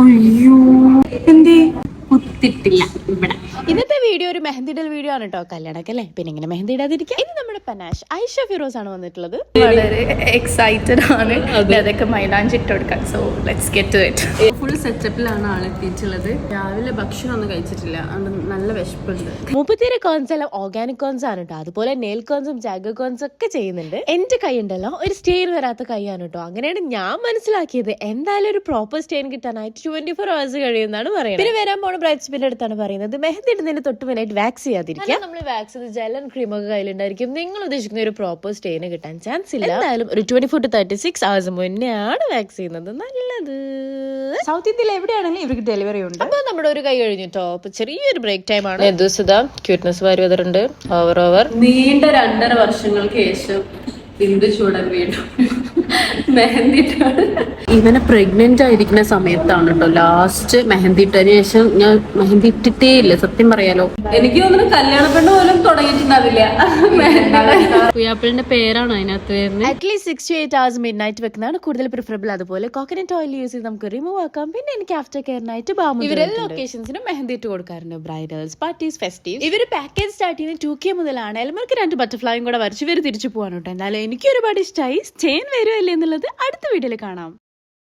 അയ്യോ എന്തേ കുത്തിട്ടില്ല ഇവിടെ. ഇന്നത്തെ വീഡിയോ ഒരു മെഹന്തിടൽ വീഡിയോ ആണ് കേട്ടോ. കല്യാണമൊക്കെ അല്ലേ, പിന്നെ ഇങ്ങനെ മെഹന്തി ഇടാതിരിക്കുക. ഇത് നമ്മുടെ പനാഷ് ഐഷ ഫിറോസ് ആണ് വന്നിട്ടുള്ളത്. വളരെ എക്സൈറ്റഡ് ആണ് അതൊക്കെ മൈലാഞ്ചി ഇട്ട് കൊടുക്കാൻ. So let's get to it. Full സെറ്റപ്പിലാണ് ആളെത്തിയിട്ടുള്ളത്. രാവിലെ ഭക്ഷണം ഒന്നും കഴിച്ചിട്ടില്ല, അതുകൊണ്ട് നല്ല വിശപ്പുണ്ട്. മുപ്പത്തിയേറെ കോൺസ് എല്ലാം ഓർഗാനിക് കോൺസ് ആണ് കേട്ടോ. അതുപോലെ നെയിൽ കോൺസും ജാഗർ കോൺസും ഒക്കെ ചെയ്യുന്നുണ്ട്. എന്റെ കൈ ഉണ്ടല്ലോ ഒരു സ്റ്റെയിൻ വരാത്ത കൈയാണ് കേട്ടോ. അങ്ങനെയാണ് ഞാൻ മനസ്സിലാക്കിയത്. എന്തായാലും ഒരു പ്രോപ്പർ സ്റ്റെയിൻ കിട്ടാനായിട്ട് 24 hours കഴിയുമെന്നാണ് പറയുന്നത്. പിന്നെ വരാൻ പോണ ബ്രൈഡ്സ്മെന്റെ അടുത്താണ് പറയുന്നത് മെഹന്തി ഇടുന്നതിന് തൊട്ട് മുന്നായിട്ട് വാക്സ് ചെയ്യാതിരിക്കുക. നമ്മൾ വാക്സ് ചെയ്ത് ജെൽ ആൻഡ് ക്രീം ഒക്കെ കയ്യിലുണ്ടായിരിക്കും. നിങ്ങൾ ഉദ്ദേശിക്കുന്ന ഒരു പ്രോപ്പർ സ്റ്റെയിന് കിട്ടാൻ ചാൻസ് ഇല്ല. എന്തായാലും ഒരു 24 to 36 hours മുന്നേ ആണ് വാക്സ് ചെയ്യുന്നത് നല്ലത്. സൗത്ത് ഇന്ത്യയിൽ എവിടെയാണെങ്കിലും ഇവർക്ക് ഡെലിവറി ഉണ്ട്. അപ്പൊ നമ്മുടെ ഒരു കൈ കഴിഞ്ഞിട്ടോ. അപ്പൊ ചെറിയൊരു ബ്രേക്ക് ടൈം ആണ്. ക്യൂട്ട്നെസ് വാരി വന്നിട്ടുണ്ട്. ഓവർ നീണ്ട 2.5 വർഷങ്ങൾക്ക് ശേഷം ബിന്ദു ചൂടൻ വീണ്ടും മെഹന്തി. ഇവനെ പ്രഗ്നന്റ് ആയിരിക്കുന്ന സമയത്താണ് കേട്ടോ ലാസ്റ്റ് മെഹന്തി ഇട്ടതിന് ശേഷം ഞാൻ മെഹന്തി ഇട്ടിട്ടേ ഇല്ല, സത്യം പറയാലോ. എനിക്ക് തോന്നുന്നു കല്യാണ പെണ്ണ് പോലും തുടങ്ങിയിട്ടുണ്ടാവില്ല. പുയ്യാപ്പിളിന്റെ പേരാണ് അതിനകത്ത് വരുന്നത്. At least 6 to 8 hours mid night വെക്കുന്നതാണ് കൂടുതൽ പ്രിഫറബിൾ. അതുപോലെ കോക്കനട്ട് ഓയിൽ യൂസ് ചെയ്ത് നമുക്ക് റിമൂവ് ആക്കാം. പിന്നെ എനിക്ക് ആഫ്റ്റർ കെയറിനായിട്ട് ഇവരെല്ലാ ഒക്കേഷൻസിനും മെഹന്തി ഇട്ട് കൊടുക്കാറുണ്ട്. Bridals, parties, festive. ഇവർ പാക്കേജ് സ്റ്റാർട്ട് ചെയ്യുന്നത് 2K മുതലാണ്. എൽമർക്ക് 2 ബട്ടർഫ്ലൈയും കൂടെ വരച്ച് ഇവർ തിരിച്ചു പോകാൻ കേട്ടോ. എന്നാലും എനിക്ക് ഒരുപാട് ഇഷ്ടമായി. സ്റ്റെയിൻ വരുമല്ലേ എന്നുള്ളത് അടുത്ത വീഡിയോയിൽ കാണാം.